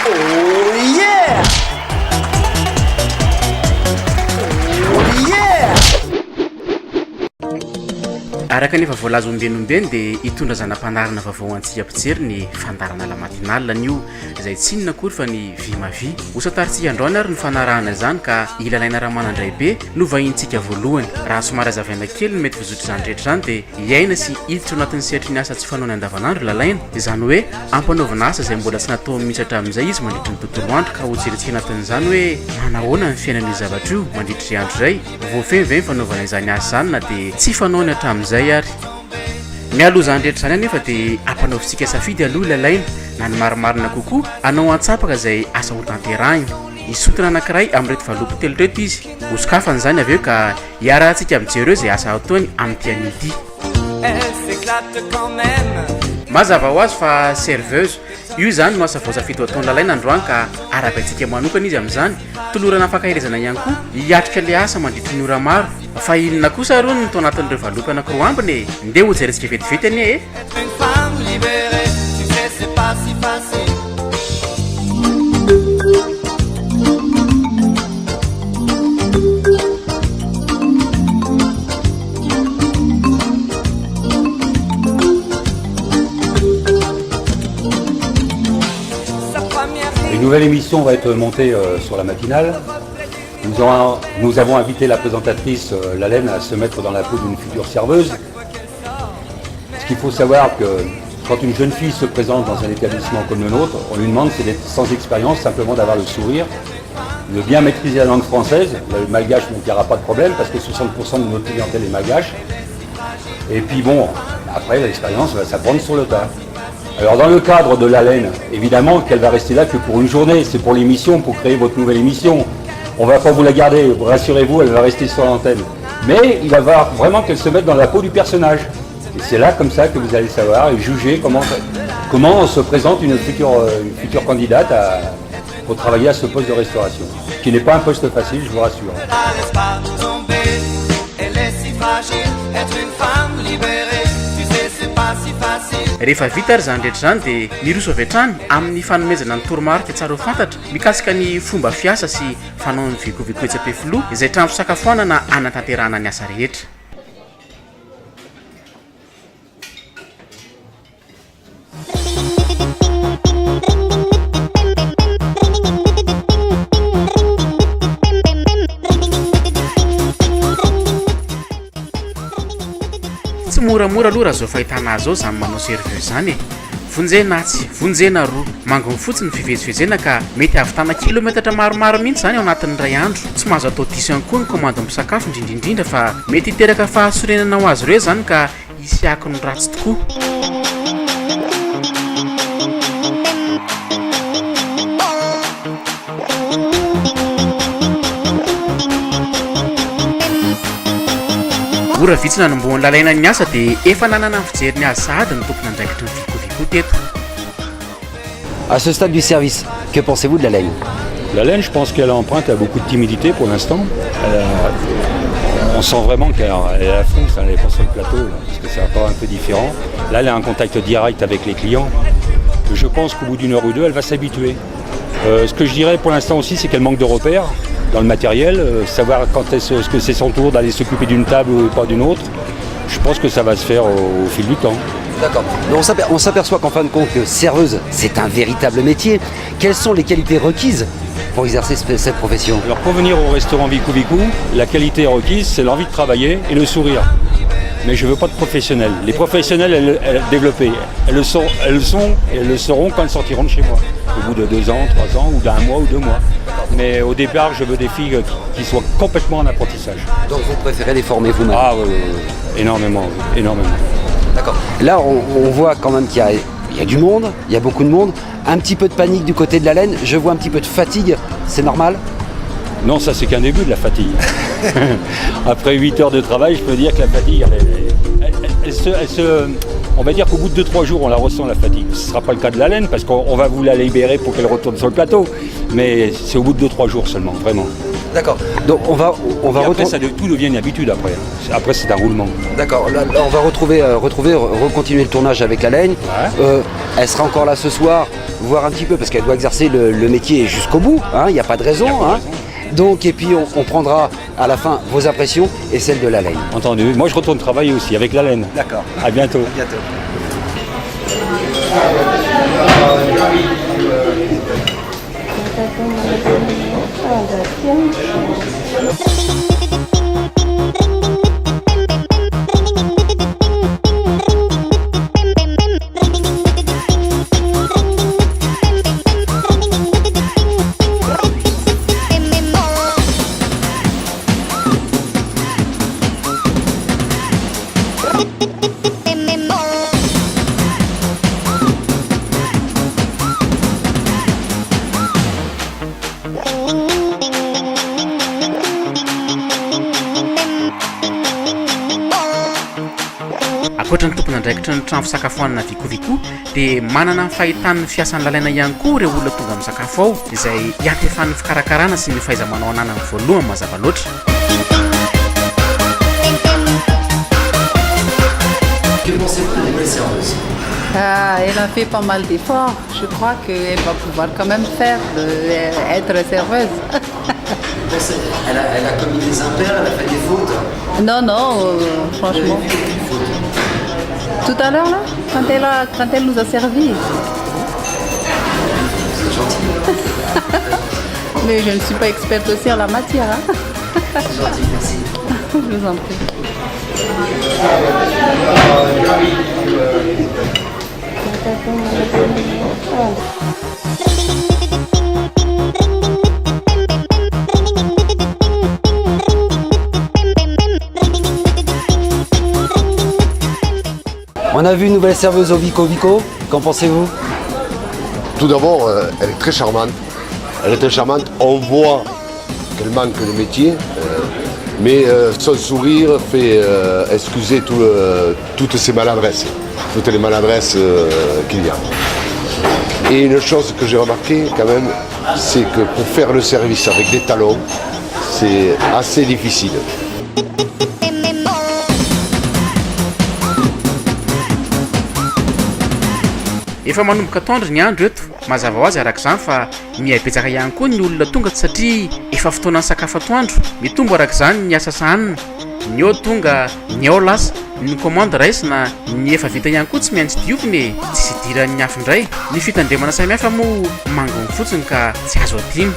Oh yeah! Oh yeah! araka nefa voalaza ombenombeny dia hitondra zanam-panarina vaovao antsika mpijery ny fandarana la matinalina an'io izay tsy inona kory fa ny vimavy hosataritsika androany ary ny fanarahana izany ka ilalaina raha manandray be no vahintsika voalohany raha somary azavaina kely no mety vizotry izany rehetra izany dia hiaina sy hiditra ao anatin'ny sehatry ny asa tsy fanaony andavanandro lalaina izany hoe ampanaovana asa izay mbola tsy natao mihitsy hatramin'izay izy mandritra ny tontolo andro ka hojeritsika anatin'izany hoe manahoana ny fiainan'io zavatra io mandritra ny andro izay voafemivemy fanaovana izany asa izany na dia tsy fanaony hatramin'izay ary mialoha izany rehetra izany anefa dia ampanaovintsika safidy aloha lalaina na ny marimarina kokoa anao antsapaka izay asa ho tanterahina isotona anankiray amin'reto valopy telo reto izy hosokafana izany avy eo ka hiarahantsika mijery eo izay asa ataony amin'ny tian'ity mazava ho azy fa serveuse io zany no asa voasafidy ataony lalaina androany ka araky antsika manokana izy amin'izany tolorana fankahirezana ihany koa hiatrika le asa mandritry ny ora maro fa inona kosa aroa no tao anatin'ireo valopy anankiroa ambiny ndeha ho jerentsika vetivety anie e Une nouvelle émission va être montée sur la matinale. Nous avons invité la présentatrice Lalaine à se mettre dans la peau d'une future serveuse. Ce qu'il faut savoir que quand une jeune fille se présente dans un établissement comme le nôtre, on lui demande, c'est d'être sans expérience, simplement d'avoir le sourire, de bien maîtriser la langue française. Le malgache, donc il n'y aura pas de problème parce que 60% de notre clientèle est malgache. Et puis bon, après l'expérience va s'apprendre sur le tas. Alors dans le cadre de Lalaine, évidemment qu'elle va rester là que pour une journée, c'est pour l'émission, pour créer votre nouvelle émission. On ne va pas vous la garder, rassurez-vous, elle va rester sur l'antenne. Mais il va falloir vraiment qu'elle se mette dans la peau du personnage. Et c'est là comme ça que vous allez savoir et juger comment se présente une future candidate pour travailler à ce poste de restauration. Qui n'est pas un poste facile, je vous rassure. rehefa vita ary zany rehetra zany dia miroso avy hatrany amin'ny fanomezana ny toromarika tsara ho fantatra mikasika ny fomba fiasa sy fanaon'ny vikoviketsy filoha izay trano fisakafoanana anatanterahana ny asa rehetra tsy moramora aloha raha zao fahitana azy ao zany manao serveuse zany e vonjena tsy vonjena roa mangony fotsiny fivezivezena ka mety havitana kilometatra maromaro mihitsy zany ao anatin'ny ray andro tsy mahazo atao diso ihany koa ny commande misakafo indrindraindrindra fa mety hiteraka fahasorenana ho azy ireo zany ka hisiako ny ratsy tokoa ora vitsina nomboan'ny lalaina ny asa dia efa nanana ny fijery ny azy sahady ny tompony andraikitry ny vikovikò teto. À ce stade du service, que pensez-vous de la laine? La laine, je pense qu'elle emprunte à beaucoup de timidité pour l'instant. On sent vraiment qu'elle est à fond, elle n'est pas sur le plateau, là, parce que c'est encore un peu différent. Là, elle a un contact direct avec les clients. Je pense qu'au bout d'une heure ou deux, elle va s'habituer. Ce que je dirais pour l'instant aussi, c'est qu'elle manque de repères dans le matériel, savoir quand est-ce que c'est son tour d'aller s'occuper d'une table ou pas d'une autre. Je pense que ça va se faire au fil du temps. D'accord. Mais on s'aperçoit qu'en fin de compte, que serveuse, c'est un véritable métier. Quelles sont les qualités requises pour exercer cette profession? Alors pour venir au restaurant Viku Viku, la qualité requise, c'est l'envie de travailler et le sourire. Mais je ne veux pas de professionnels. Les professionnels, elles développées, elles le sont et elles le seront quand elles sortiront de chez moi. Au bout de 2 ans, 3 ans ou d'un mois ou 2 mois. Mais au départ, je veux des filles qui soient complètement en apprentissage. Donc vous préférez les former vous-même? Ah oui, énormément, énormément. D'accord. Là, on voit quand même qu'il y a du monde, il y a beaucoup de monde. Un petit peu de panique du côté de la laine. Je vois un petit peu de fatigue. C'est normal? Non, ça c'est qu'un début de la fatigue. Après 8 heures de travail, je peux dire que la fatigue, on va dire qu'au bout de 2-3 jours, on la ressent la fatigue. Ce ne sera pas le cas de la laine parce qu'on va vous la libérer pour qu'elle retourne sur le plateau. Mais c'est au bout de 2-3 jours seulement, vraiment. D'accord. Donc on va Et après, tout devient une habitude après. Après, c'est un roulement. D'accord. Là, on va recontinuer le tournage avec la laine. Ouais. Elle sera encore là ce soir, voir un petit peu parce qu'elle doit exercer le métier jusqu'au bout. Il n'y a pas de raison. Donc et puis on prendra à la fin vos impressions et celles de la laine. Entendu. Moi, je retourne travailler aussi avec la laine. D'accord. À bientôt. À bientôt. Ankoatra ny tompona andraikitra ny trano fisakafoanana vikovikò dia manana ny fahitany fiasan'ny lalaina ihany koa ireo olona tonga amin'ny sakafo ao izay hiantefan'ny fikarakarana sy ny fahaiza-manao ananany voalohany mazava loatra. Que pensez-vous de la nouvelle serveuse? Elle a fait pas mal d'efforts. Je crois qu'elle va pouvoir quand même être serveuse. Elle a commis des impairs, elle a fait des fautes. Non, franchement. Tout à l'heure, là, quand elle nous a servi. C'est gentil. Mais je ne suis pas experte aussi en la matière. C'est gentil, merci. Je vous en prie. On a vu une nouvelle serveuse au Vico. Qu'en pensez-vous? Tout d'abord, elle est très charmante. Elle est très charmante. On voit qu'elle manque de métier, mais son sourire fait excuser toutes ces maladresses, toutes les maladresses qu'il y a. Et une chose que j'ai remarqué quand même, c'est que pour faire le service avec des talons, c'est assez difficile. Efa manomboka tondro ny andro eto mazava ho azy arak'izany fa mihaibetsaka ihany koa ny olona tonga satria efa fotoana ny sakafo atoandro mitombo arak'izany ny asa sahanina ny ao tonga ny ao lasa ny commande raisina ny efa vita ihany koa tsy maintsy dioviny tsy idiran'ny hafa indray ny fitandremana samihafa moa mangony fotsiny ka tsy azo adino.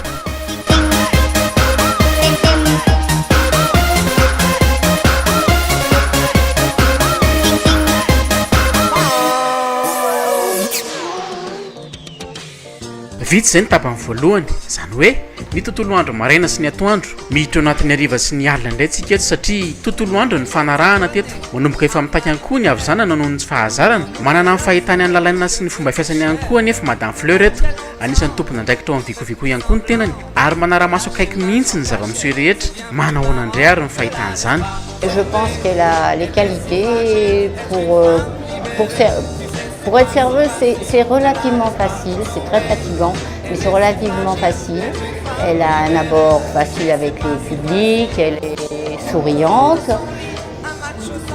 Vitsy izay ny tapany voalohany izany hoe ny tontolo andro maraina sy ny atoandro miditra ao anatin'ny hariva sy ny alina indray tsika eto satria tontolo andro ny fanarahana teto manomboka efa mitaiky ihany koa ny avizanana noho ny tsy fahazarana manana ny fahitany any lalaina sy ny fomba fiasany ihany koa nefa madame Fleur eto anisan'ny tompona andraikitra ao amin'ny vikovikò ihany koa ny tenany ary manara-maso akaiky mihitsy ny zava-miseho rehetra manahoana indray ary ny fahitany izany. Je pense qu'elle a les qualités pour être serveuse, c'est relativement facile, c'est très fatigant, mais c'est relativement facile. Elle a un abord facile avec le public, elle est souriante.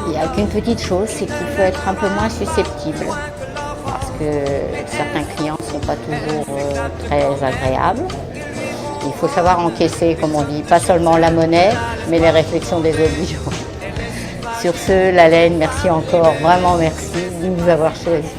Il n'y a qu'une petite chose, c'est qu'il faut être un peu moins susceptible, parce que certains clients ne sont pas toujours très agréables. Il faut savoir encaisser, comme on dit, pas seulement la monnaie, mais les réflexions des obligeants. Sur ce, la laine, merci encore, vraiment merci de nous avoir choisis.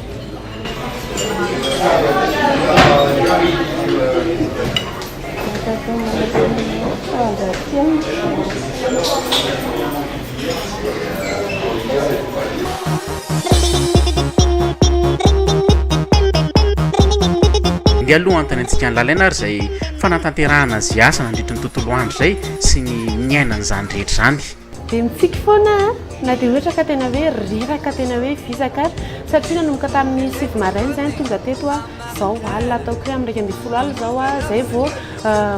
Dia aloha antanantsika ny lalaina ary izay fanatanterahana azy asa nandritra ny tontolo andro izay sy ny miainana izany rehetra izany. Dia mitsiky foana na dia ohatra ka tena hoe riraka tena hoe fisaka satria nanomboka tamin'ny 7 maraina izany tonga teto zao alina ataoko hoe amin'ny 2:30 alina zao zay vao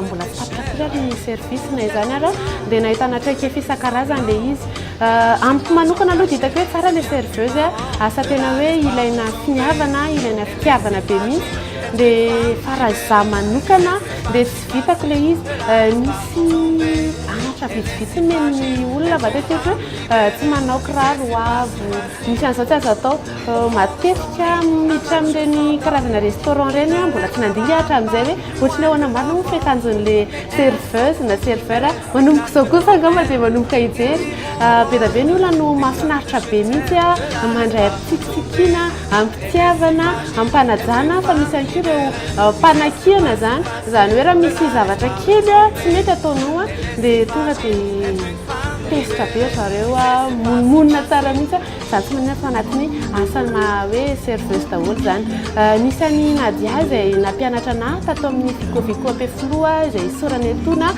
mbola fitapitrapitra ny service na izany ary dia nahitana traikefa isan-karazany ilay izy. Amiko manokana aloha dia hitako hoe tsara ilay serveuse asa tena hoe ilaina finiavana, ilaina fitiavana be mihitsy dia faraza manokana dia tsy vitako ilay izy misy anatra vitsivitsy men'ny olona vatetehatra hoe tsy manao kiraro avo misy an'izao tsy azo atao matetika miditra amin'ireny karazana restaurant reny mbola tsy nandinga hatramin'izay hoe ohatrany ahoana marina mo fiakanjon'la serveuse na serveur manomboka izao kosa angamba dia manomboka hijery be da be ny olona no mahafinaritra be mihitsy mandray ampitsikitsikiana ampitiavana ampanajana fa misy anko ireo mpanakiana zany hoe raha misy zavatra kely tsy mety ataonao dia tonga dia tesitra be zareo monina tsara mihitsy za tsy manina fa anatiny asana hoe serveuse daholo zany nisy any Nadia izay nampianatra na tato amin'ny vikovico ampefoloa izay isorany etona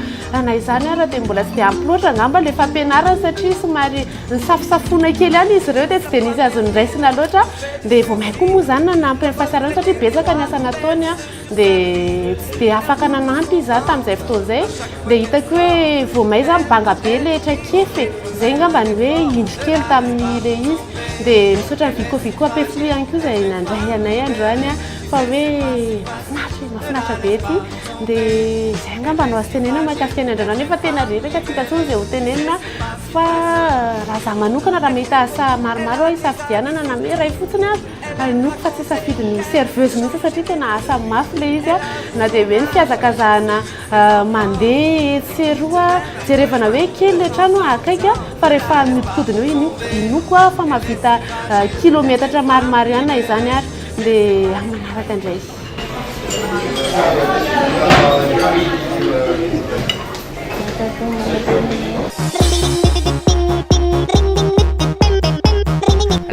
na izany ara dia mbola tsy dia ampy loatra angamba le fampianarana satria somary nisafosafona kely any izy ireo dia tsy dia nisy azo niraisina loatra dia vao mahay koa moa zany nanampy ny fahasarana satria betsaka ny asa nataony dia tsy dia afaka nanampy za tamin'izay fotoan'izay dia hitako hoe vao may za mibanga be letra kefy zay ngamba ny hoe indry kely tamin'ile izy dia misaotra ny vikovico ampefolo ihany koa izay nandray anay androany fa hoe mahafinaritra be ty dia izay ngamba no azo tenena mahakasika ny androany efa tena reraka tsy hitantsony izay ho tenenina fa raha za manokana raha mehita asa maromaro isafidianana na me ray fotsiny noko fa tsy safidy ny serveuse mihitsy satria tena asa mafy le izy na dia hoe ny fiazakazahana mandeha etseroa jerevana hoe kely le trano akaiky fa rehefa miodikodina eo inoko fa mahavita kilometatra maromaro ihany na izany ary dia manaraka indray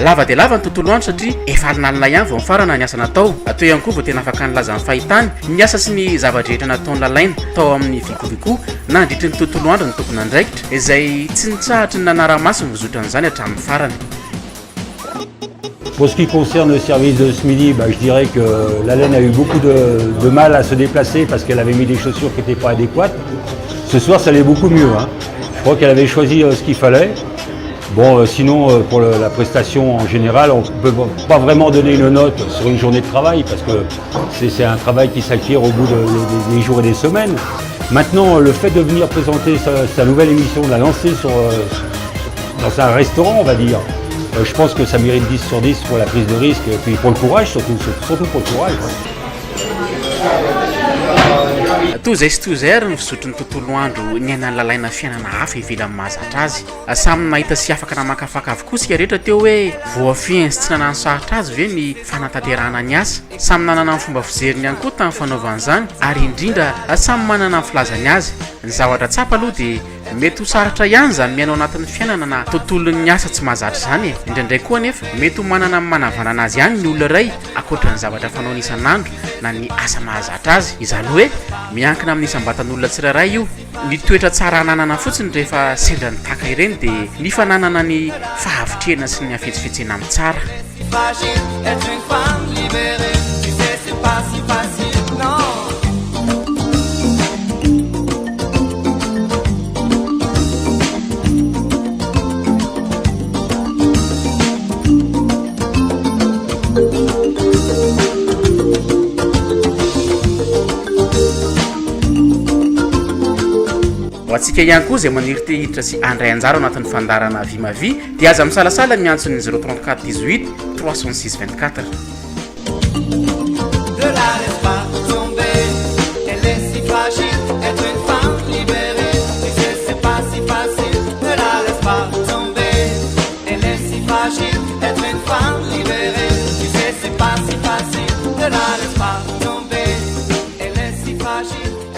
lava dia lava ny tontolo andro satria efa alinalina ihany vao mifarana ny asa natao atao ihany koa vao tena afaka nylaza ny fahitany ny asa sy ny zava-drehetra nataony lalaina tao amin'ny vikovico na andritry ny tontolo andro ny tokony andraikitra izay tsy nitsahatra ny nanara-maso ny vozoatran'izany hatramin'ny farany. Pour ce qui concerne le service de ce midi, je dirais que la laine a eu beaucoup de mal à se déplacer parce qu'elle avait mis des chaussures qui n'étaient pas adéquates. Ce soir, ça allait beaucoup mieux. Je crois qu'elle avait choisi ce qu'il fallait. Bon, sinon, pour la prestation en général, on ne peut pas vraiment donner une note sur une journée de travail parce que c'est un travail qui s'acquiert au bout des jours et des semaines. Maintenant, le fait de venir présenter sa nouvelle émission, de la lancer dans un restaurant, on va dire, je pense que ça mérite 10 sur 10 pour la prise de risque et puis pour le courage, surtout pour le courage. Toy izay sy toy izay ary ny fizotry ny tontolo andro ny ainan'ny lalaina fiainana hafa ivelan'ny mahazatra azy samy nahita sy afaka namakafaka avokoa sika rehetra teo hoe voafiany sy tsy nanano sarotra azy ve ny fanatanterahana ny asa samy nanana ny fomba fijeriny ihany koa tamin'ny fanaovan'izany ary indrindra samy manana ny filazany azy ny zavatra tsapa aloha dia mety ho sarotra ihany zany miainao anatin'ny fiainana na tontolon'ny asa tsy mahazatra izany indraindray koa nefa mety ho manana manavanana azy ihany ny olona iray akoatra ny zavatra fanao isan'andro na ny asa mahazatra azy izany hoe miankina amin'ny isam-batan'olona tsirairay io ny toetra tsara ananana fotsiny rehefa sendra ny taka ireny dia ny fananana ny fahavitrena sy ny hafetsifetsena amin'ny tsara. Ho antsika ihany koa izay maniry te hiditra sy andray anjara ao anatin'ny fandarana Vimavi dia aza misalasala miantso ny 034 18 306 24. Ne la laisse pas tomber, elle est si fragile.